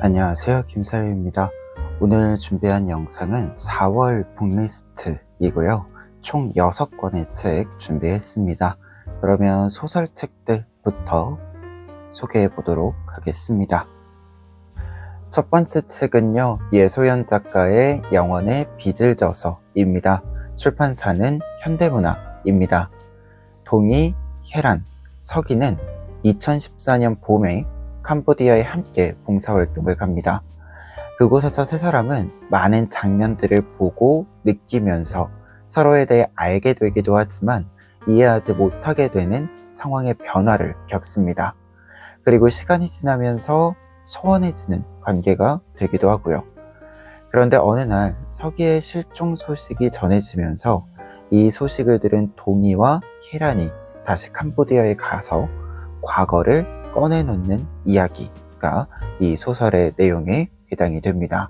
안녕하세요, 김사유입니다. 오늘 준비한 영상은 4월 북리스트이고요. 총 6권의 책 준비했습니다. 그러면 소설책들부터 소개해 보도록 하겠습니다. 첫 번째 책은요, 예소연 작가의 영원의 빚을 져서입니다. 출판사는 현대문학입니다. 동희, 혜란, 서기는 2014년 봄에 캄보디아에 함께 봉사활동을 갑니다. 그곳에서 세 사람은 많은 장면들을 보고 느끼면서 서로에 대해 알게 되기도 하지만 이해하지 못하게 되는 상황의 변화를 겪습니다. 그리고 시간이 지나면서 소원해지는 관계가 되기도 하고요. 그런데 어느 날 서기의 실종 소식이 전해지면서 이 소식을 들은 동희와 혜란이 다시 캄보디아에 가서 과거를 꺼내놓는 이야기가 이 소설의 내용에 해당이 됩니다.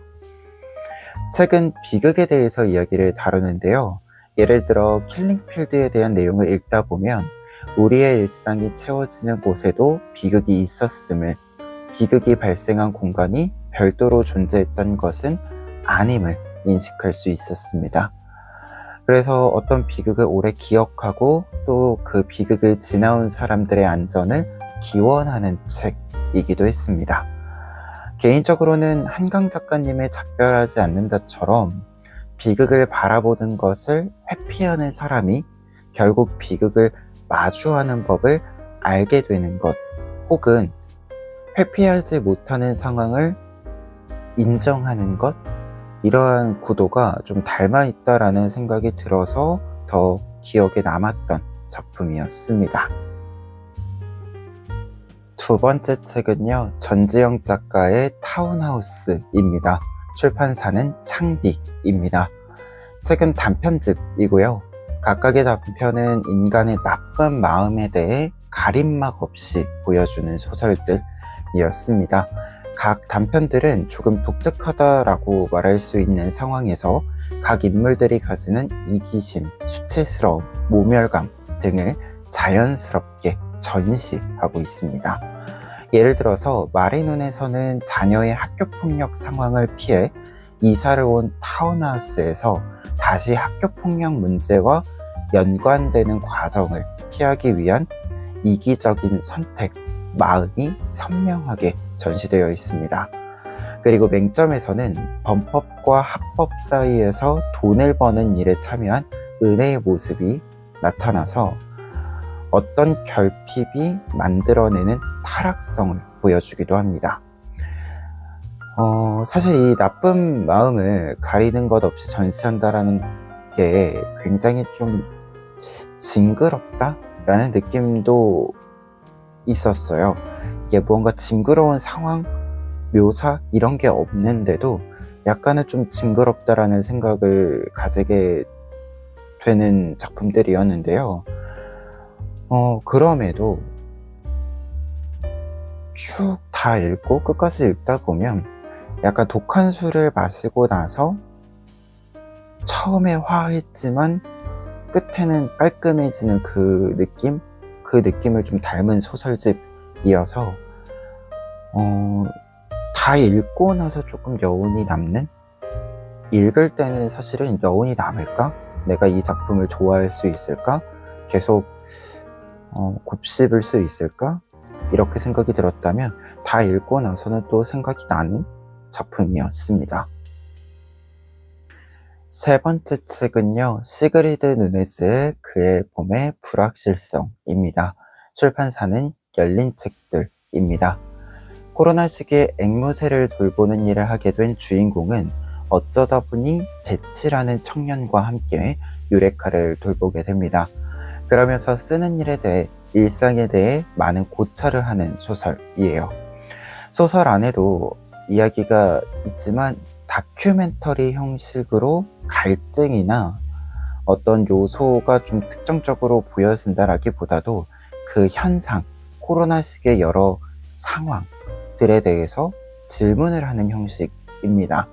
책은 비극에 대해서 이야기를 다루는데요. 예를 들어 킬링필드에 대한 내용을 읽다 보면 우리의 일상이 채워지는 곳에도 비극이 있었음을, 비극이 발생한 공간이 별도로 존재했던 것은 아님을 인식할 수 있었습니다. 그래서 어떤 비극을 오래 기억하고 또 그 비극을 지나온 사람들의 안전을 기원하는 책이기도 했습니다. 개인적으로는 한강 작가님의 작별하지 않는다처럼 비극을 바라보는 것을 회피하는 사람이 결국 비극을 마주하는 법을 알게 되는 것, 혹은 회피하지 못하는 상황을 인정하는 것, 이러한 구도가 좀 닮아 있다라는 생각이 들어서 더 기억에 남았던 작품이었습니다. 두 번째 책은요, 전지영 작가의 타운하우스입니다. 출판사는 창비입니다. 책은 단편집이고요. 각각의 단편은 인간의 나쁜 마음에 대해 가림막 없이 보여주는 소설들이었습니다. 각 단편들은 조금 독특하다라고 말할 수 있는 상황에서 각 인물들이 가지는 이기심, 수치스러움, 모멸감 등을 자연스럽게 전시하고 있습니다. 예를 들어서 말의 눈에서는 자녀의 학교폭력 상황을 피해 이사를 온 타운하우스에서 다시 학교폭력 문제와 연관되는 과정을 피하기 위한 이기적인 선택, 마음이 선명하게 전시되어 있습니다. 그리고 맹점에서는 범법과 합법 사이에서 돈을 버는 일에 참여한 은혜의 모습이 나타나서 어떤 결핍이 만들어내는 타락성을 보여주기도 합니다. 사실 이 나쁜 마음을 가리는 것 없이 전시한다라는 게 굉장히 좀 징그럽다라는 느낌도 있었어요. 이게 무언가 징그러운 상황, 묘사 이런 게 없는데도 약간은 좀 징그럽다라는 생각을 가지게 되는 작품들이었는데요. 그럼에도 쭉 다 읽고 끝까지 읽다 보면 약간 독한 술을 마시고 나서 처음에 화했지만 끝에는 깔끔해지는 그 느낌을 좀 닮은 소설집이어서 다 읽고 나서 조금 여운이 남는? 읽을 때는 사실은 여운이 남을까? 내가 이 작품을 좋아할 수 있을까? 계속 곱씹을 수 있을까? 이렇게 생각이 들었다면 다 읽고 나서는 또 생각이 나는 작품이었습니다. 세 번째 책은요, 시그리드 누네즈의 그의 봄의 불확실성입니다. 출판사는 열린 책들입니다. 코로나 시기에 앵무새를 돌보는 일을 하게 된 주인공은 어쩌다 보니 배치라는 청년과 함께 유레카를 돌보게 됩니다. 그러면서 쓰는 일에 대해, 일상에 대해 많은 고찰을 하는 소설이에요. 소설 안에도 이야기가 있지만 다큐멘터리 형식으로 갈등이나 어떤 요소가 좀 특정적으로 보여진다라기보다도 그 현상, 코로나 시기의 여러 상황들에 대해서 질문을 하는 형식입니다.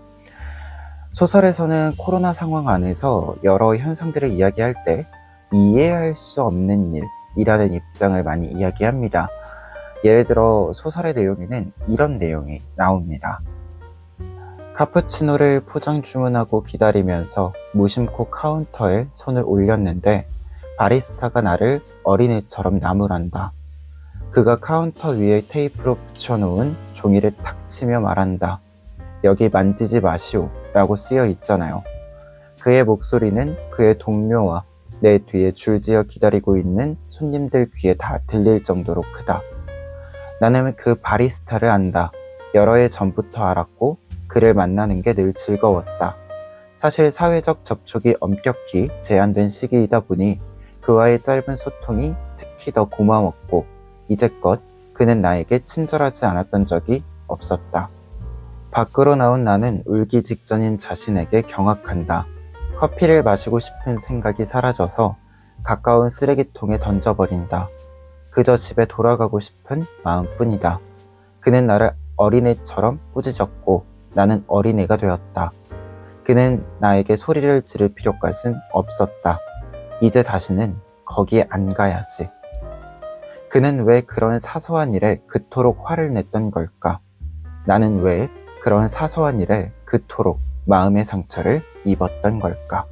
소설에서는 코로나 상황 안에서 여러 현상들을 이야기할 때 이해할 수 없는 일이라는 입장을 많이 이야기합니다. 예를 들어 소설의 내용에는 이런 내용이 나옵니다. 카푸치노를 포장 주문하고 기다리면서 무심코 카운터에 손을 올렸는데 바리스타가 나를 어린애처럼 나무란다. 그가 카운터 위에 테이프로 붙여놓은 종이를 탁 치며 말한다. 여기 만지지 마시오 라고 쓰여 있잖아요. 그의 목소리는 그의 동료와 내 뒤에 줄지어 기다리고 있는 손님들 귀에 다 들릴 정도로 크다. 나는 그 바리스타를 안다. 여러 해 전부터 알았고 그를 만나는 게 늘 즐거웠다. 사실 사회적 접촉이 엄격히 제한된 시기이다 보니 그와의 짧은 소통이 특히 더 고마웠고 이제껏 그는 나에게 친절하지 않았던 적이 없었다. 밖으로 나온 나는 울기 직전인 자신에게 경악한다. 커피를 마시고 싶은 생각이 사라져서 가까운 쓰레기통에 던져버린다. 그저 집에 돌아가고 싶은 마음뿐이다. 그는 나를 어린애처럼 꾸짖었고 나는 어린애가 되었다. 그는 나에게 소리를 지를 필요까진 없었다. 이제 다시는 거기에 안 가야지. 그는 왜 그런 사소한 일에 그토록 화를 냈던 걸까? 나는 왜 그런 사소한 일에 그토록 마음의 상처를 입었던 걸까?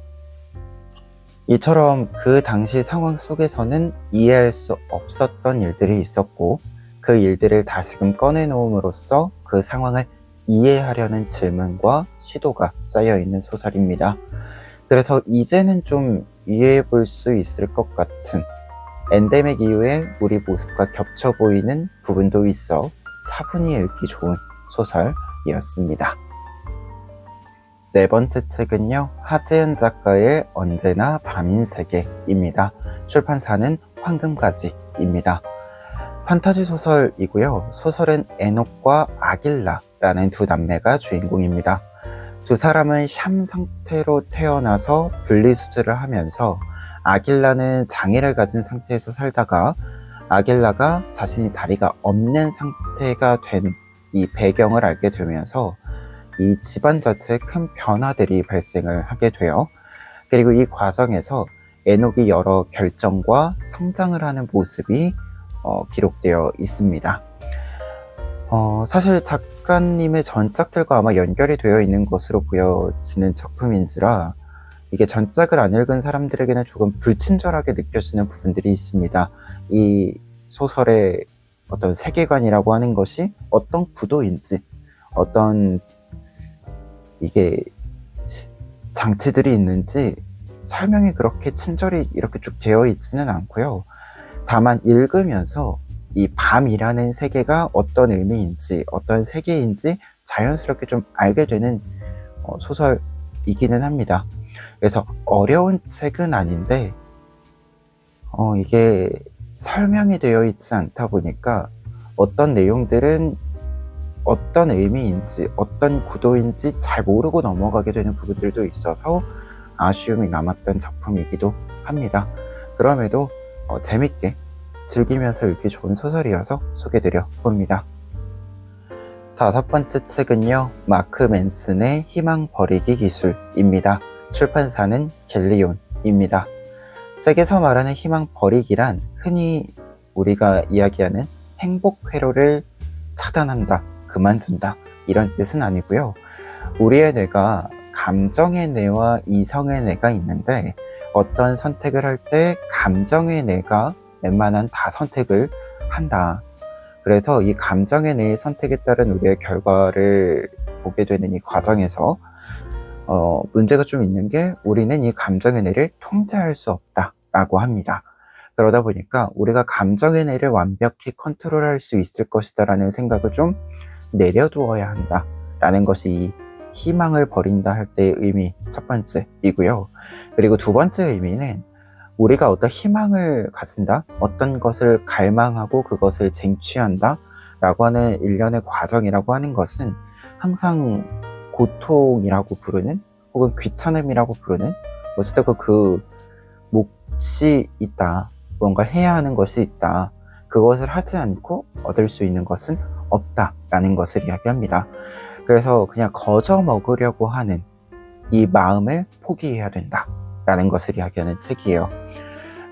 이처럼 그 당시 상황 속에서는 이해할 수 없었던 일들이 있었고 그 일들을 다시금 꺼내놓음으로써 그 상황을 이해하려는 질문과 시도가 쌓여있는 소설입니다. 그래서 이제는 좀 이해해 볼 수 있을 것 같은 엔데믹 이후에 우리 모습과 겹쳐 보이는 부분도 있어 차분히 읽기 좋은 소설이었습니다. 네 번째 책은요, 하재은 작가의 언제나 밤인 세계입니다. 출판사는 황금가지입니다. 판타지 소설이고요. 소설은 에녹과 아길라라는 두 남매가 주인공입니다. 두 사람은 샴 상태로 태어나서 분리수술을 하면서 아길라는 장애를 가진 상태에서 살다가 아길라가 자신이 다리가 없는 상태가 된 이 배경을 알게 되면서 이 집안 자체에 큰 변화들이 발생을 하게 돼요. 그리고 이 과정에서 에녹이 여러 결정과 성장을 하는 모습이 기록되어 있습니다. 사실 작가님의 전작들과 아마 연결이 되어 있는 것으로 보여지는 작품인지라 이게 전작을 안 읽은 사람들에게는 조금 불친절하게 느껴지는 부분들이 있습니다. 이 소설의 어떤 세계관이라고 하는 것이 어떤 구도인지, 어떤 이게 장치들이 있는지 설명이 그렇게 친절히 이렇게 쭉 되어 있지는 않고요. 다만 읽으면서 이 밤이라는 세계가 어떤 의미인지, 어떤 세계인지 자연스럽게 좀 알게 되는 소설이기는 합니다. 그래서 어려운 책은 아닌데 이게 설명이 되어 있지 않다 보니까 어떤 내용들은 어떤 의미인지 어떤 구도인지 잘 모르고 넘어가게 되는 부분들도 있어서 아쉬움이 남았던 작품이기도 합니다. 그럼에도 재밌게 즐기면서 읽기 좋은 소설이어서 소개드려 봅니다. 다섯 번째 책은요, 마크 맨슨의 희망 버리기 기술입니다. 출판사는 갤리온입니다. 책에서 말하는 희망 버리기란 흔히 우리가 이야기하는 행복 회로를 차단한다, 그만둔다 이런 뜻은 아니고요. 우리의 뇌가 감정의 뇌와 이성의 뇌가 있는데 어떤 선택을 할 때 감정의 뇌가 웬만한 다 선택을 한다. 그래서 이 감정의 뇌의 선택에 따른 우리의 결과를 보게 되는 이 과정에서 문제가 좀 있는 게 우리는 이 감정의 뇌를 통제할 수 없다라고 합니다. 그러다 보니까 우리가 감정의 뇌를 완벽히 컨트롤할 수 있을 것이다 라는 생각을 좀 내려두어야 한다 라는 것이 이 희망을 버린다 할 때의 의미 첫 번째이고요. 그리고 두 번째 의미는 우리가 어떤 희망을 가진다, 어떤 것을 갈망하고 그것을 쟁취한다 라고 하는 일련의 과정이라고 하는 것은 항상 고통이라고 부르는 혹은 귀찮음이라고 부르는 어쨌든 그 몫이 있다, 뭔가를 해야 하는 것이 있다, 그것을 하지 않고 얻을 수 있는 것은 없다 라는 것을 이야기합니다. 그래서 그냥 거저 먹으려고 하는 이 마음을 포기해야 된다 라는 것을 이야기하는 책이에요.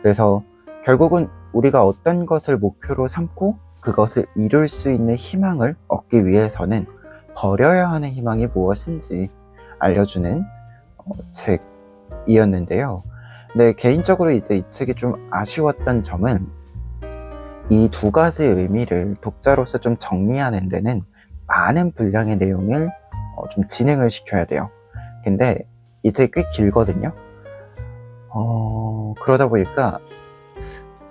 그래서 결국은 우리가 어떤 것을 목표로 삼고 그것을 이룰 수 있는 희망을 얻기 위해서는 버려야 하는 희망이 무엇인지 알려주는 책이었는데요. 근데 개인적으로 이제 이 책이 좀 아쉬웠던 점은 이 두 가지 의미를 독자로서 좀 정리하는 데는 많은 분량의 내용을 좀 진행을 시켜야 돼요. 근데 이 책이 꽤 길거든요. 그러다 보니까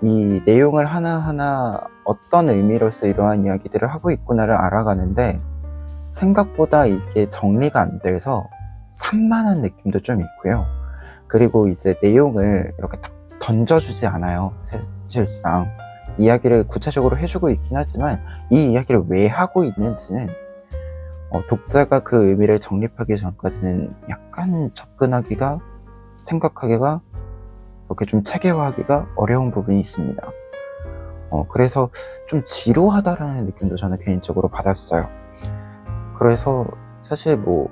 이 내용을 하나하나 어떤 의미로서 이러한 이야기들을 하고 있구나를 알아가는데 생각보다 이게 정리가 안 돼서 산만한 느낌도 좀 있고요. 그리고 이제 내용을 이렇게 딱 던져주지 않아요. 사실상 이야기를 구체적으로 해주고 있긴 하지만 이 이야기를 왜 하고 있는지는 독자가 그 의미를 정립하기 전까지는 약간 접근하기가, 생각하기가, 이렇게 좀 체계화하기가 어려운 부분이 있습니다. 그래서 좀 지루하다라는 느낌도 저는 개인적으로 받았어요. 그래서 사실 뭐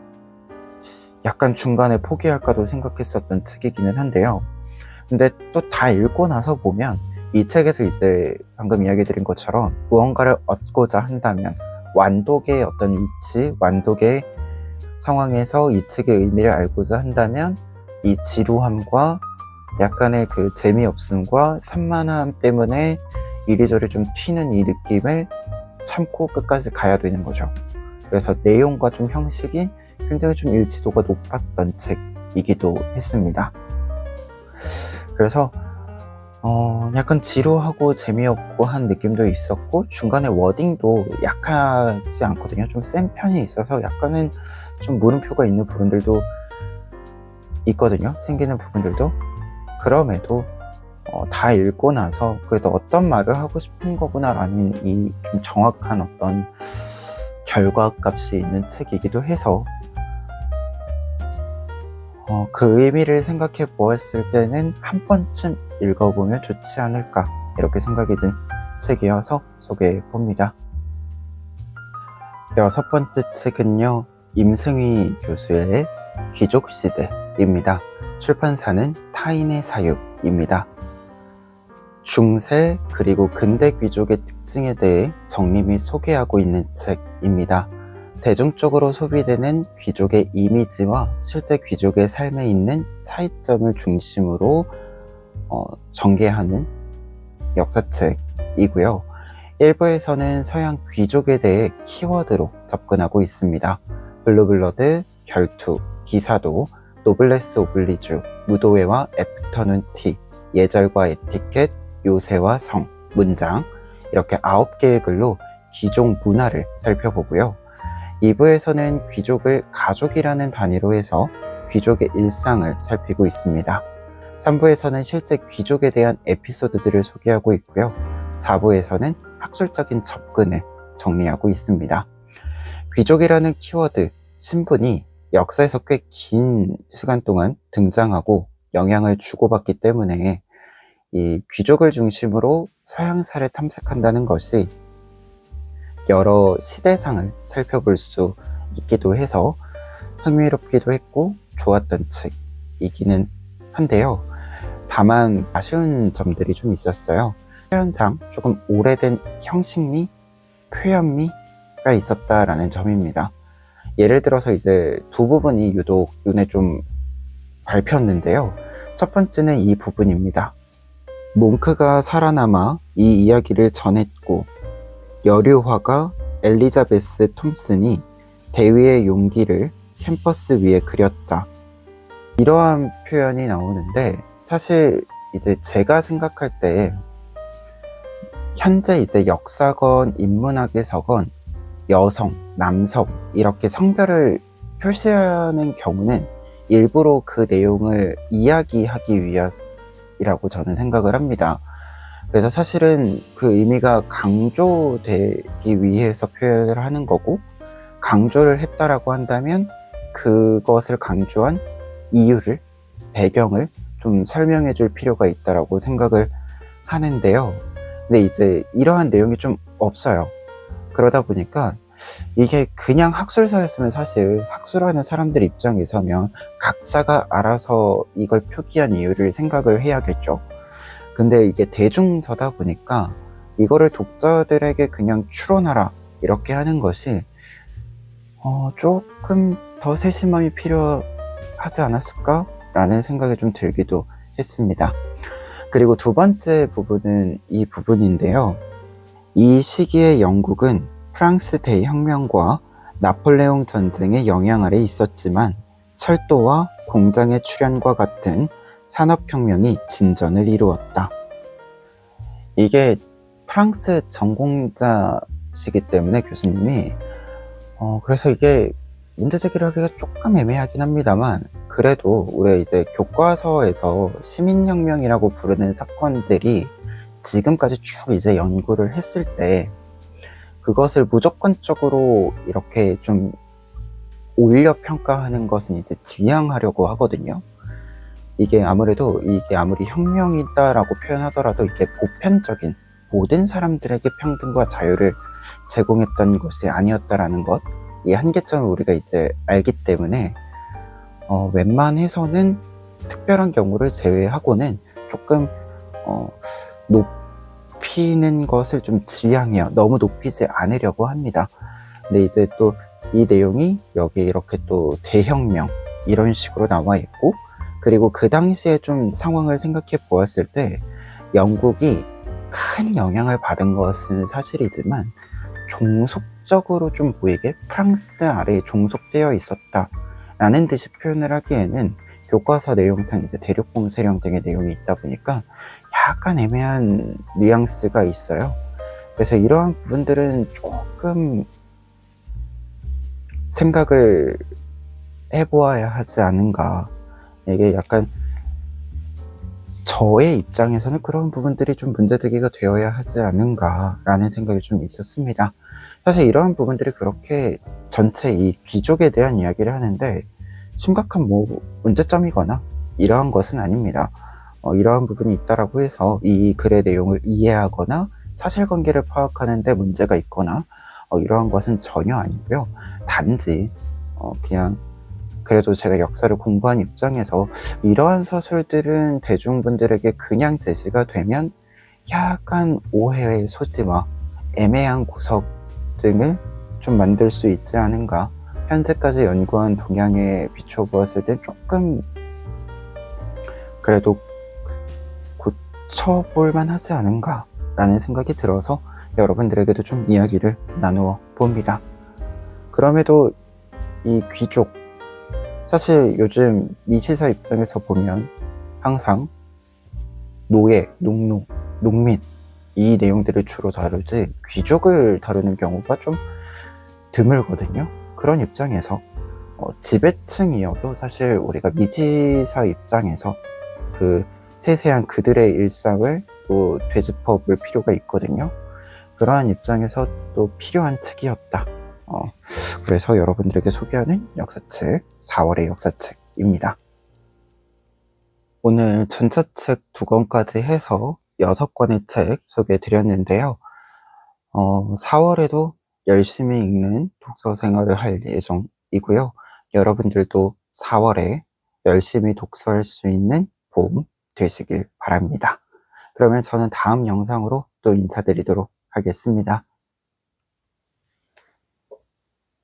약간 중간에 포기할까도 생각했었던 책이기는 한데요. 근데 또 다 읽고 나서 보면 이 책에서 이제 방금 이야기 드린 것처럼 무언가를 얻고자 한다면 완독의 어떤 위치, 완독의 상황에서 이 책의 의미를 알고자 한다면 이 지루함과 약간의 그 재미없음과 산만함 때문에 이리저리 좀 튀는 이 느낌을 참고 끝까지 가야 되는 거죠. 그래서 내용과 좀 형식이 굉장히 좀 일치도가 높았던 책이기도 했습니다. 그래서 약간 지루하고 재미없고 한 느낌도 있었고 중간에 워딩도 약하지 않거든요. 좀 센 편이 있어서 약간은 좀 물음표가 있는 부분들도 있거든요. 생기는 부분들도. 그럼에도 다 읽고 나서 그래도 어떤 말을 하고 싶은 거구나라는 이 좀 정확한 어떤 결과값이 있는 책이기도 해서 그 의미를 생각해 보았을 때는 한 번쯤 읽어보면 좋지 않을까 이렇게 생각이 든 책이어서 소개해 봅니다. 6번째 책은요, 임승휘 교수의 귀족시대입니다. 출판사는 타인의 사유입니다. 중세 그리고 근대 귀족의 특징에 대해 정리 및 소개하고 있는 책입니다. 대중적으로 소비되는 귀족의 이미지와 실제 귀족의 삶에 있는 차이점을 중심으로 전개하는 역사책이고요. 일부에서는 서양 귀족에 대해 키워드로 접근하고 있습니다. 블루블러드, 결투, 기사도, 노블레스 오블리주, 무도회와 애프터눈 티, 예절과 에티켓, 요새와 성, 문장 이렇게 9개의 글로 귀족 문화를 살펴보고요. 2부에서는 귀족을 가족이라는 단위로 해서 귀족의 일상을 살피고 있습니다. 3부에서는 실제 귀족에 대한 에피소드들을 소개하고 있고요. 4부에서는 학술적인 접근을 정리하고 있습니다. 귀족이라는 키워드, 신분이 역사에서 꽤 긴 시간 동안 등장하고 영향을 주고받기 때문에 이 귀족을 중심으로 서양사를 탐색한다는 것이 여러 시대상을 살펴볼 수 있기도 해서 흥미롭기도 했고 좋았던 책이기는 한데요. 다만 아쉬운 점들이 좀 있었어요. 표현상 조금 오래된 형식미, 표현미가 있었다라는 점입니다. 예를 들어서 이제 두 부분이 유독 눈에 좀 밟혔는데요. 첫 번째는 이 부분입니다. 몽크가 살아남아 이 이야기를 전했고 여류화가 엘리자베스 톰슨이 대위의 용기를 캠퍼스 위에 그렸다. 이러한 표현이 나오는데 사실 이제 제가 생각할 때 현재 이제 역사건 인문학에서건 여성, 남성 이렇게 성별을 표시하는 경우는 일부러 그 내용을 이야기하기 위해서라고 저는 생각을 합니다. 그래서 사실은 그 의미가 강조되기 위해서 표현을 하는 거고 강조를 했다라고 한다면 그것을 강조한 이유를, 배경을 좀 설명해 줄 필요가 있다라고 생각을 하는데요. 근데 이제 이러한 내용이 좀 없어요. 그러다 보니까 이게 그냥 학술서였으면 사실 학술하는 사람들 입장에 서면 각자가 알아서 이걸 표기한 이유를 생각을 해야겠죠. 근데 이게 대중서다 보니까 이거를 독자들에게 그냥 추론하라 이렇게 하는 것이 조금 더 세심함이 필요하지 않았을까? 라는 생각이 좀 들기도 했습니다. 그리고 두 번째 부분은 이 부분인데요. 이 시기에 영국은 프랑스 대혁명과 나폴레옹 전쟁의 영향 아래 있었지만 철도와 공장의 출현과 같은 산업혁명이 진전을 이루었다. 이게 프랑스 전공자시기 때문에 교수님이 그래서 이게 문제 제기를 하기가 조금 애매하긴 합니다만 그래도 우리가 이제 교과서에서 시민혁명이라고 부르는 사건들이 지금까지 쭉 이제 연구를 했을 때 그것을 무조건적으로 이렇게 좀 올려 평가하는 것은 이제 지양하려고 하거든요. 이게 아무리 혁명이다라고 표현하더라도 이게 보편적인 모든 사람들에게 평등과 자유를 제공했던 것이 아니었다라는 것, 이 한계점을 우리가 이제 알기 때문에 웬만해서는 특별한 경우를 제외하고는 조금 높이는 것을 좀 지양해요. 너무 높이지 않으려고 합니다. 근데 이제 또 이 내용이 여기 이렇게 또 대혁명 이런 식으로 나와 있고, 그리고 그 당시에 좀 상황을 생각해 보았을 때 영국이 큰 영향을 받은 것은 사실이지만 종속적으로 좀 보이게 프랑스 아래에 종속되어 있었다라는 듯이 표현을 하기에는 교과서 내용상 이제 대륙봉 세력 등의 내용이 있다 보니까 약간 애매한 뉘앙스가 있어요. 그래서 이러한 부분들은 조금 생각을 해보아야 하지 않은가. 이게 약간 저의 입장에서는 그런 부분들이 좀 문제제기가 되어야 하지 않은가라는 생각이 좀 있었습니다. 사실 이러한 부분들이 그렇게 전체 이 귀족에 대한 이야기를 하는데 심각한 문제점이거나 이러한 것은 아닙니다. 이러한 부분이 있다라고 해서 이 글의 내용을 이해하거나 사실관계를 파악하는 데 문제가 있거나 이러한 것은 전혀 아니고요. 단지 그냥 그래도 제가 역사를 공부한 입장에서 이러한 서술들은 대중분들에게 그냥 제시가 되면 약간 오해의 소지와 애매한 구석 등을 좀 만들 수 있지 않은가. 현재까지 연구한 동향에 비춰보았을 때 조금 그래도 고쳐볼만 하지 않은가 라는 생각이 들어서 여러분들에게도 좀 이야기를 나누어 봅니다. 그럼에도 이 귀족, 사실 요즘 미시사 입장에서 보면 항상 노예, 농노, 농민 이 내용들을 주로 다루지 귀족을 다루는 경우가 좀 드물거든요. 그런 입장에서 지배층이어도 사실 우리가 미지사 입장에서 그 세세한 그들의 일상을 또 되짚어 볼 필요가 있거든요. 그러한 입장에서 또 필요한 책이었다. 그래서 여러분들에게 소개하는 역사책, 4월의 역사책입니다. 오늘 전자책 2권까지 해서 6권의 책 소개해 드렸는데요. 4월에도 열심히 읽는 독서 생활을 할 예정이고요. 여러분들도 4월에 열심히 독서할 수 있는 봄 되시길 바랍니다. 그러면 저는 다음 영상으로 또 인사드리도록 하겠습니다.